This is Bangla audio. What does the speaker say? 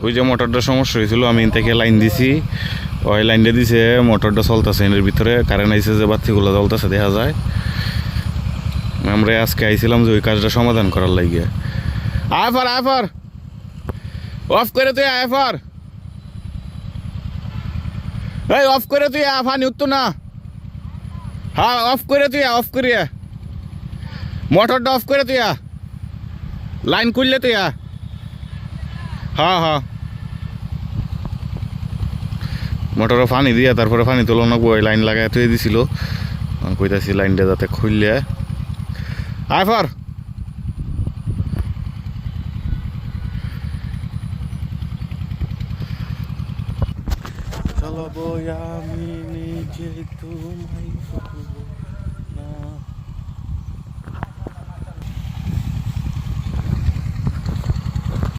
ওই যে মোটরটা সমস্যা হয়েছিল, আমি থেকে লাইন দিছি, ওই লাইনটা দিছে, মোটরটা চলতেছে, এর ভিতরে কারেন্ট আইসে যে বাতিগুলো জ্বলতেছে দেখা যায়। আমরা আজকে আইছিলাম যে ওই কাজটা সমাধান করার লাগিয়ে। আয়ফার অফ করে তুই আয়ফার, এই অফ করে তুই ফানি উঠতো না। হ্যাঁ অফ করে তুই, অফ করিয়া মোটরটা অফ করে তুই, লাইন খুললে তুই। হ্যাঁ মোটরে পানি দিয়া তারপরে পানি তোলো না, ওই লাইন লাগাই তুই দিছিল, কইতাছি লাইনটা যাতে খুললে। আয়ফার চলো আমি নিজে তোমায়